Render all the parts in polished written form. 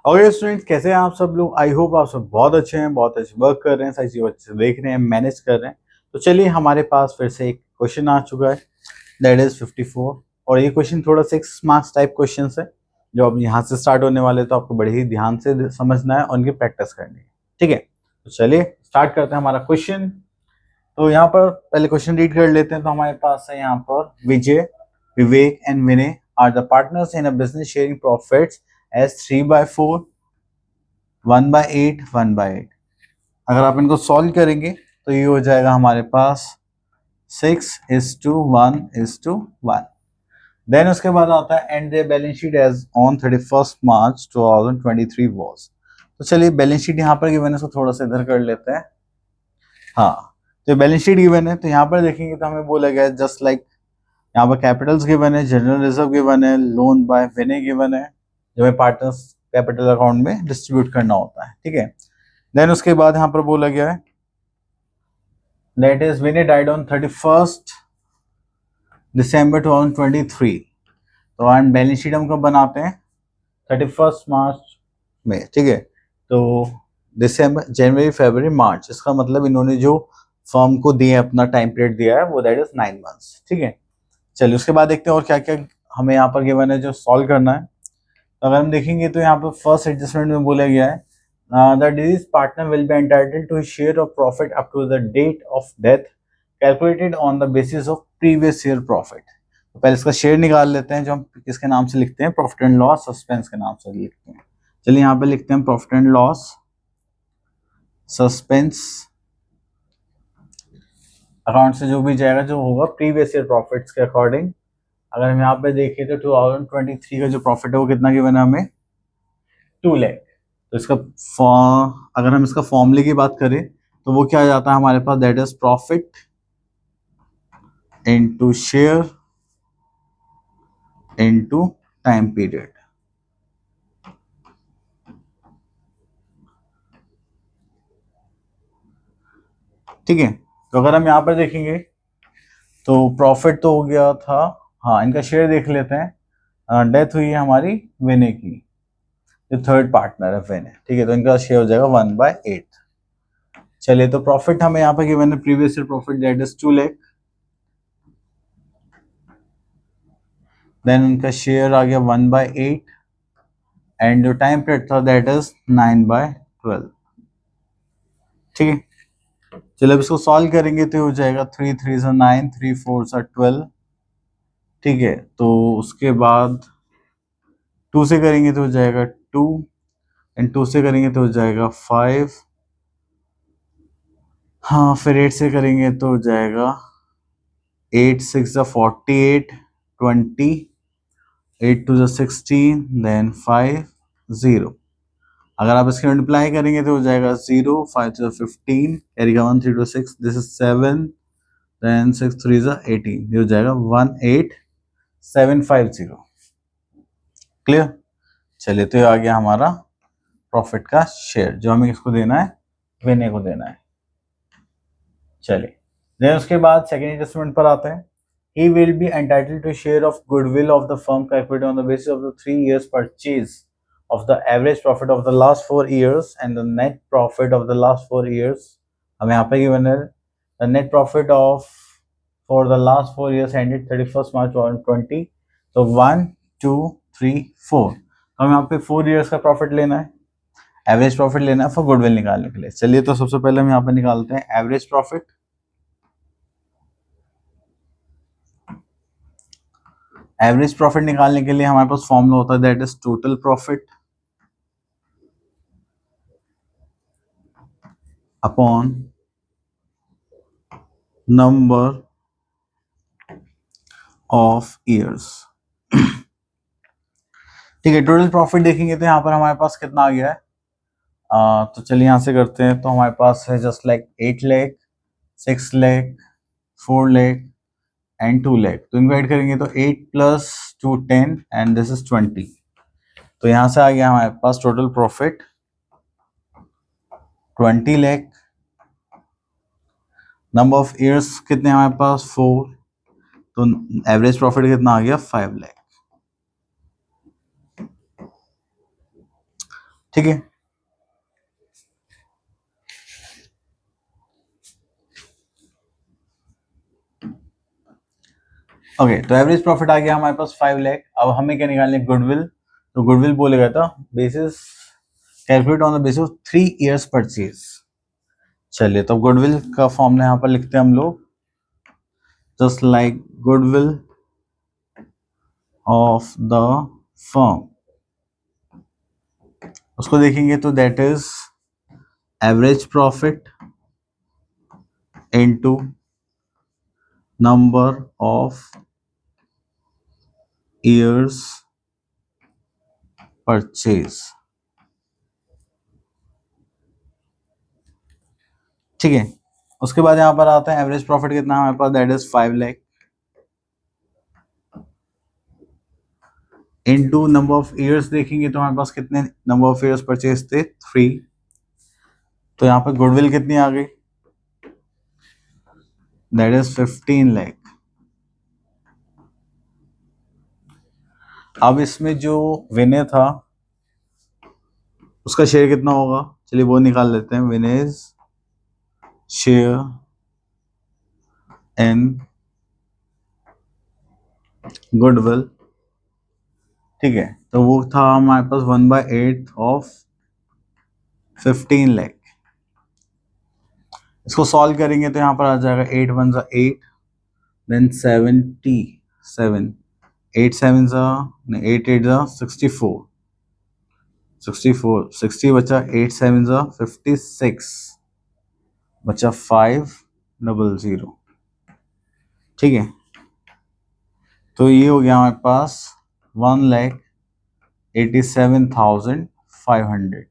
और स्टूडेंट्स कैसे हैं आप सब लोग। आई होप आप सब बहुत अच्छे हैं, बहुत अच्छे वर्क कर रहे हैं, सारी चीज़ें अच्छे से देख रहे हैं, मैनेज कर रहे हैं। तो चलिए हमारे पास फिर से एक क्वेश्चन आ चुका है, दैट इज 54। और ये क्वेश्चन थोड़ा 6 मार्क्स टाइप क्वेश्चन है जो अब यहाँ से स्टार्ट होने वाले, तो आपको बड़े ही ध्यान से समझना है और उनकी प्रैक्टिस करनी है। ठीक है, तो चलिए स्टार्ट करते हैं हमारा क्वेश्चन। तो यहाँ पर पहले क्वेश्चन रीड कर लेते हैं। तो हमारे पास है यहाँ पर Vijay, Vivek and Vinay are the partners in a business sharing profits as 3/4, 1/8, 1/8। अगर आप इनको सॉल्व करेंगे तो ये हो जाएगा हमारे पास 6:1:1। देन उसके बाद आता है and the balance sheet as on 31 March 2023 was. तो चलिए बैलेंस शीट यहाँ पर गिवन है, इसको थोड़ा सा इधर कर लेते हैं। हाँ, तो बैलेंस शीट गिवन है, तो यहाँ पर देखेंगे तो हमें बोला गया है जस्ट लाइक यहाँ पर कैपिटल्स गिवन है, जनरल रिजर्व गिवन है, लोन बाय विनय गिवन है, जो हमें पार्टनर्स कैपिटल अकाउंट में डिस्ट्रीब्यूट करना होता है। ठीक है, देन उसके बाद यहाँ पर बोला गया है that is Vinay died on 31 दिसंबर 2023। तो एंड बैलेंस शीट हम कब बनाते हैं? 31 मार्च में। ठीक है, तो दिसंबर, जनवरी, फरवरी, मार्च, इसका मतलब इन्होंने जो फर्म को दिया अपना टाइम पीरियड दिया है वो दैट इज 9 मंथ्स। ठीक है, चलिए उसके बाद देखते हैं और क्या क्या हमें यहाँ पर गिवन है जो सॉल्व करना है। तो अगर हम देखेंगे तो यहाँ पर फर्स्ट एडजस्टमेंट में बोला गया है the deceased partner will be entitled to a share of profit up to the date of death calculated on the basis of previous year profit। तो पहले इसका शेयर निकाल लेते हैं, जो हम किसके नाम से लिखते हैं, प्रॉफिट एंड लॉस सस्पेंस के नाम से लिखते हैं। चलिए यहाँ पे लिखते हैं profit and loss suspense account से जो भी जाएगा जो होगा प्रीवियस ईयर प्रॉफिट्स के अकॉर्डिंग। अगर हम यहाँ पे देखें तो 2023 का जो प्रॉफिट है वो कितना गिवन है हमें? 2 लाख। तो इसका अगर हम इसका फॉर्मूले की बात करें तो वो क्या आ जाता है हमारे पास, that is profit into share into time period. ठीक है, तो अगर हम यहाँ पर देखेंगे तो प्रॉफिट तो हो गया था, हाँ इनका शेयर देख लेते हैं। डेथ हुई है हमारी विनय की, जो थर्ड पार्टनर है विनय। ठीक है, तो इनका शेयर हो जाएगा 1/8। चलिए, तो प्रॉफिट हमें यहाँ पर गिवन है previous year profit that is 2 lakh. Then उनका शेयर आ गया 1/8 एंड जो टाइम पीरियड था दैट इज 9/12। ठीक है, चलो अब इसको सॉल्व करेंगे तो हो जाएगा 3 3 9, 3 4 12। ठीक है, तो उसके बाद 2 से करेंगे तो हो जाएगा 2 एंड 2 से करेंगे तो हो जाएगा 5। हाँ, फिर 8 से करेंगे तो हो जाएगा 8 6 48, 20, 8 2 16, देन 5 0। अगर आप इसके मल्टीप्लाई करेंगे तो हो जाएगा 0 5 15, कैरी का 1 3 2 6, दिस इज 7, देन 6 3 18, ये हो जाएगा 18750। क्लियर? चलिए, तो ये आ गया हमारा प्रॉफिट का शेयर जो हमें किसको देना है? विनय को देना है। चलिए, देन उसके बाद सेकेंड एडजस्टमेंट पर आते हैं। He will be entitled to share of goodwill of the firm calculated on the basis of the 3 years purchase of the average profit of the last 4 years and the net profit of the last 4 years। हमें यहाँ पे given है the net profit of for the last 4 years ended 31st March 2020। तो 1 2 3 4, तो हमें यहाँ पे 4 years का प्रॉफिट लेना है, एवरेज प्रॉफिट लेना है फॉर गुडविल निकालने के लिए। चलिए, तो सबसे पहले हम यहाँ पे निकालते हैं एवरेज प्रॉफिट। एवरेज प्रॉफिट निकालने के लिए हमारे पास फॉर्मूला होता है that is total profit upon number of years. ठीक है, टोटल प्रॉफिट देखेंगे तो यहाँ पर हमारे पास कितना आ गया है? तो चलिए यहाँ से करते हैं। तो हमारे पास है just like 8 lakh, 6 lakh, 4 lakh and 2 lakh. तो इनको ऐड करेंगे तो 8 + 2 10 एंड दिस इज 20। तो यहाँ से आ गया हमारे पास total profit 20 lakh. Number of years कितने हमारे पास? 4। तो एवरेज प्रॉफिट कितना आ गया? 5 लाख। ठीक है। ओके, तो एवरेज प्रॉफिट आ गया हमारे पास 5 लाख। अब हमें क्या निकालने, गुडविल। तो गुडविल बोलेगा था basis calculate on the basis of 3 years purchase. चलिए, तो गुडविल का फॉर्मूला यहाँ पर लिखते हैं हम लोग, just like goodwill of the firm. उसको देखेंगे तो that is average profit into number of years purchase. ठीक है। उसके बाद यहां पर आता है एवरेज प्रॉफिट कितना है हमारे पास, that is 5 lakh into number of years. देखेंगे तो हमारे पास कितने नंबर ऑफ ईयर्स परचेज थे, 3। तो यहाँ पर गुडविल कितनी आ गई, दैट इज 15 लाख। अब इसमें जो विनय था उसका शेयर कितना होगा, चलिए वो निकाल लेते हैं। विनेज शेयर इन गुडविल, ठीक है। तो वो था हमारे पास 1/8 ऑफ 15 लाख। इसको सॉल्व करेंगे तो यहाँ पर आ जाएगा 8 1 ज़ा 8, देन 77, 8 7 ज़ा 8 8 ज़ा 64, 64 60 बचा, 8 7 ज़ा 56 बचा 500। ठीक है। तो ये हो गया हमारे पास 1,87,500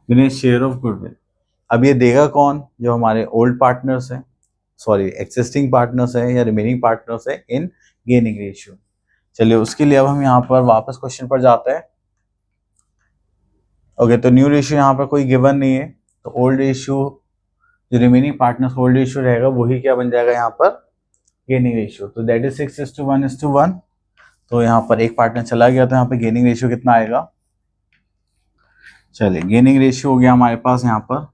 विनेज शेयर ऑफ गुडविल। अब ये देगा कौन, जो हमारे ओल्ड पार्टनर्स हैं, सॉरी एक्सिस्टिंग पार्टनर्स है या रिमेनिंग पार्टनर्स है इन गेनिंग रेशियो। चलिए, उसके लिए अब हम यहाँ पर वापस क्वेश्चन पर जाते हैं। ओके, तो न्यू रेशियो यहाँ पर कोई गिवन नहीं है, तो ओल्ड रेशियो जो रिमेनिंग पार्टनर्स ओल्ड रेशियो रहेगा वही क्या बन जाएगा यहाँ पर, गेनिंग रेशियो। तो दैट इज 6:1:1। तो यहाँ पर एक पार्टनर चला गया, तो यहाँ पे गेनिंग रेशियो कितना आएगा, चलिए गेनिंग रेशियो हो गया हमारे पास यहाँ पर,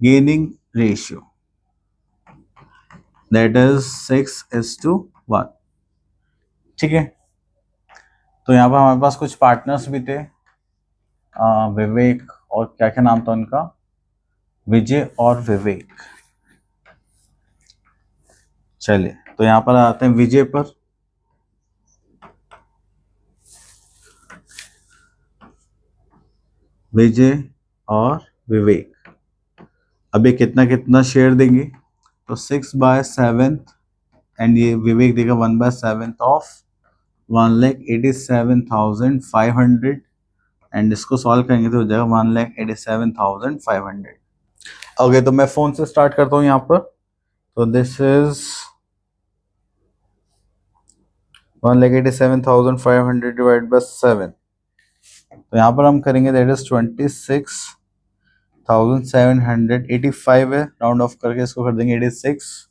गेनिंग रेशियो दैट इज 6:1। ठीक है। तो यहाँ पर हमारे पास कुछ पार्टनर्स भी थे, विवेक और क्या क्या नाम था उनका, विजय और विवेक। चलिए, तो यहाँ पर आते हैं विजय पर। विजय और विवेक अब ये कितना कितना शेयर देंगे, तो 6/7 एंड ये विवेक देगा 1/7 ऑफ 1,87,500 एंड इसको सॉल्व करेंगे तो हो जाएगा 1,87,500। ओके, तो मैं फोन से स्टार्ट करता हूँ यहाँ पर। तो दिस इज 1,87,500 डिवाइड बाय 7। तो यहाँ पर हम करेंगे दैट इज 26,785 है, राउंड ऑफ करके इसको कर देंगे 86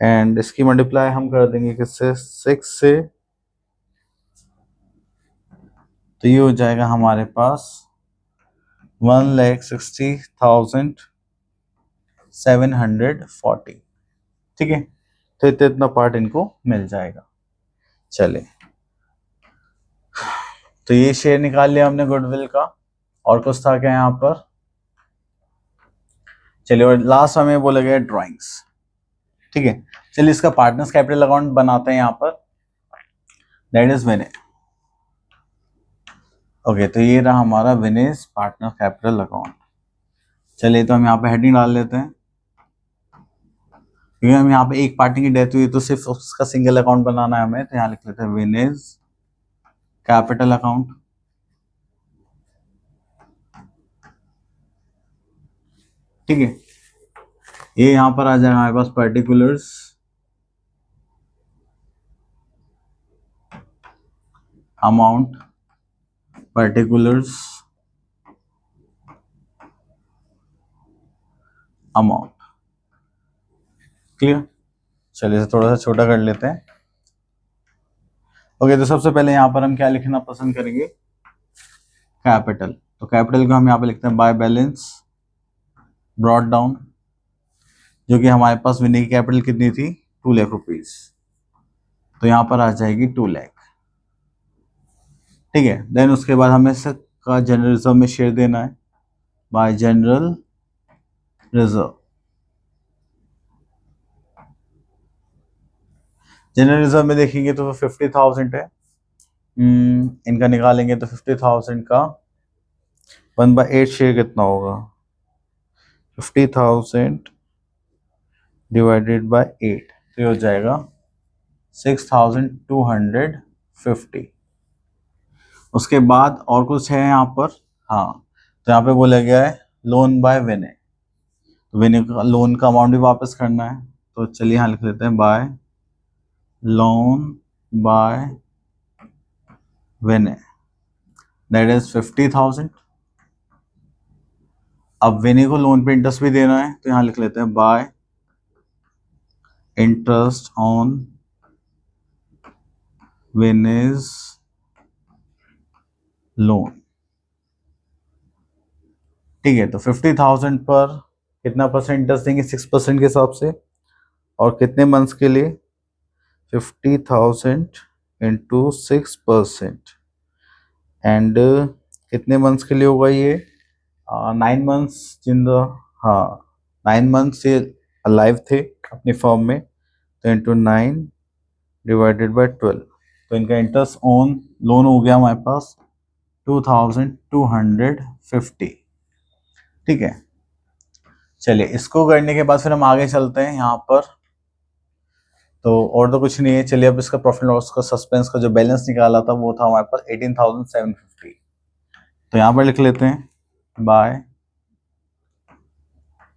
एंड इसकी मल्टीप्लाई हम कर देंगे किससे, 6 से। तो ये हो जाएगा हमारे पास 1,60,740। ठीक है। तो इतना पार्ट इनको मिल जाएगा। चले, तो ये शेयर निकाल लिया हमने गुडविल का। और कुछ था क्या यहाँ पर, चलिए, और लास्ट हमें बोला गया ड्राइंग्स। ठीक है। चलिए, इसका पार्टनर्स कैपिटल अकाउंट बनाते हैं यहाँ पर, दैट इज विनय। ओके, तो ये रहा हमारा विनेज पार्टनर कैपिटल अकाउंट। चलिए, तो हम यहाँ पे हेडिंग डाल लेते हैं, क्योंकि हम यहाँ पे एक पार्टी की डेथ हुई तो सिर्फ उसका सिंगल अकाउंट बनाना है हमें, तो यहाँ लिख लेते हैं विनेज कैपिटल अकाउंट। ठीक है। ये यहाँ पर आ जाएगा हमारे पास particulars, amount, particulars amount. Clear. चलिए, इसे थोड़ा सा छोटा कर लेते हैं। ओके, तो सबसे पहले यहाँ पर हम क्या लिखना पसंद करेंगे, कैपिटल। तो कैपिटल को हम यहाँ पे लिखते हैं बाय बैलेंस ब्रॉट डाउन, जो कि हमारे पास विनी की कैपिटल कितनी थी, 2 लाख रुपीज, तो यहाँ पर आ जाएगी 2 लाख। ठीक है, देन उसके बाद हमें का जनरल रिजर्व में शेयर देना है bye general reserve. General reserve में देखेंगे तो 50,000 है, इनका निकालेंगे तो 50,000 का 1/8 शेयर कितना होगा, 50,000 डिवाइडेड बाय 8, तो ये हो जाएगा 6,250। उसके बाद और कुछ है यहाँ पर, हाँ, तो यहाँ पे बोला गया है लोन बाय विनय, तो विनय का लोन का अमाउंट भी वापस करना है, तो चलिए यहाँ लिख लेते हैं bye loan by Vinay, that is 50,000। अब विनय को लोन पे इंटरेस्ट भी देना है, तो यहाँ लिख लेते हैं बाय इंटरेस्ट ऑन विनय's लोन। ठीक है, तो 50,000 पर कितना परसेंट इंटरेस्ट देंगे, 6% के हिसाब से, और कितने मंथ्स के लिए, 50,000 इंटू 6%, एंड कितने मंथ्स के लिए होगा ये, 9 मंथ्स जिन द, हाँ 9 मंथ्स ये अलाइव थे अपनी फॉर्म में, तो इंटू 9 डिवाइडेड बाय 12, तो इनका इंटरेस्ट ऑन लोन हो गया हमारे पास 2,250। ठीक है, चलिए इसको करने के बाद फिर हम आगे चलते हैं यहाँ पर, तो और तो कुछ नहीं है। चलिए अब इसका प्रॉफिट लॉस का सस्पेंस का जो बैलेंस निकाला था वो था हमारे पास 18,750, तो यहाँ पर लिख लेते हैं बाय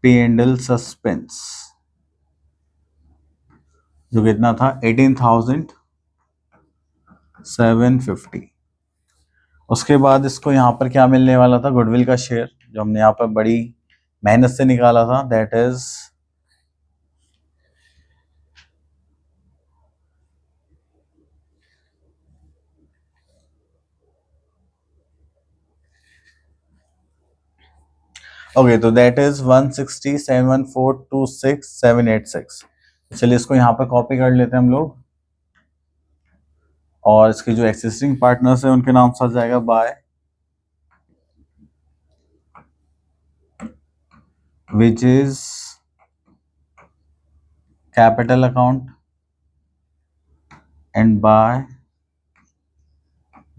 P&L सस्पेंस, जो कितना था 18,750। उसके बाद इसको यहाँ पर क्या मिलने वाला था, गुडविल का शेयर, जो हमने यहाँ पर बड़ी मेहनत से निकाला था, दैट इज ओके, तो दैट इज 160,714,26,786। चलिए इसको यहाँ पर कॉपी कर लेते हैं हम लोग, और इसके जो एक्सिस्टिंग पार्टनर्स हैं उनके नाम से आ जाएगा by which is capital account and by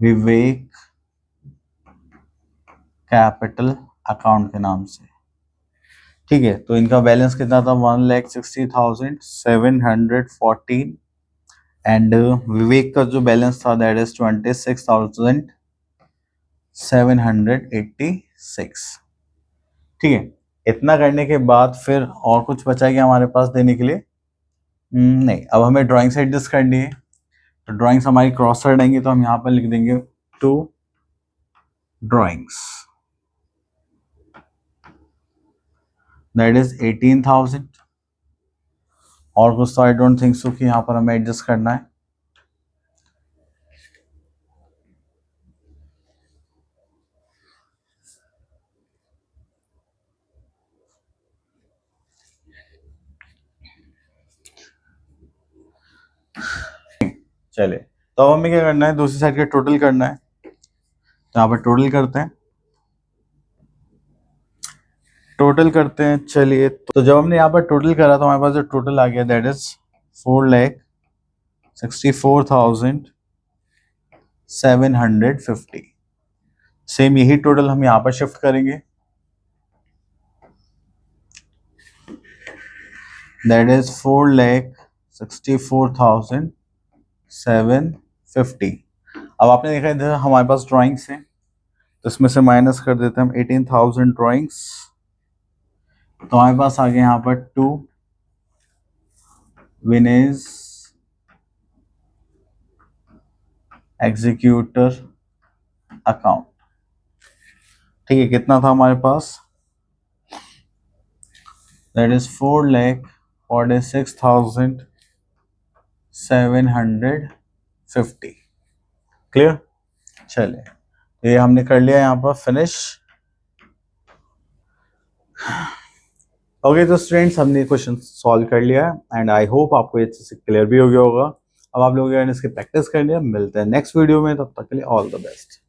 Vivek capital account के नाम से। ठीक है, तो इनका बैलेंस कितना था, 1,60,714, एंड विवेक का जो बैलेंस था दैट इज 26,786। ठीक है, इतना करने के बाद फिर और कुछ बचा क्या हमारे पास देने के लिए, नहीं, अब हमें ड्राइंग्स एडजस्ट करनी है, तो ड्राइंग्स हमारी क्रॉस साइड आएंगी, तो हम यहाँ पर लिख देंगे 2 ड्राइंग्स, दैट इज 18,000, और कुछ तो आई डोंट थिंक सो कि यहाँ पर हमें एडजस्ट करना है। चलिए, तो अब हमें क्या करना है, दूसरी साइड का टोटल करना है, तो यहाँ पर टोटल करते हैं, टोटल करते हैं। चलिए, तो जब हमने यहाँ पर टोटल करा तो हमारे पास जो टोटल आ गया दैट इज 4,64,750। सेम यही टोटल हम यहाँ पर शिफ्ट करेंगे, दैट इज 4,64,750। अब आपने देखा इधर हमारे पास ड्राइंग्स हैं, तो इसमें से माइनस कर देते हैं हम 18,000 ड्राइंग्स, तो हमारे पास आ गया यहाँ पर 2 विनेज एग्जीक्यूटर अकाउंट। ठीक है, कितना था हमारे पास, दैट इज 4,46,750। क्लियर? चलिए ये हमने कर लिया यहाँ पर फिनिश। ओके तो स्टूडेंट्स हमने क्वेश्चन सॉल्व कर लिया है एंड आई होप आपको ये अच्छे से क्लियर भी हो गया होगा। अब आप लोगों ने इसकी प्रैक्टिस कर लिया। मिलते हैं नेक्स्ट वीडियो में, तब तक के लिए ऑल द बेस्ट।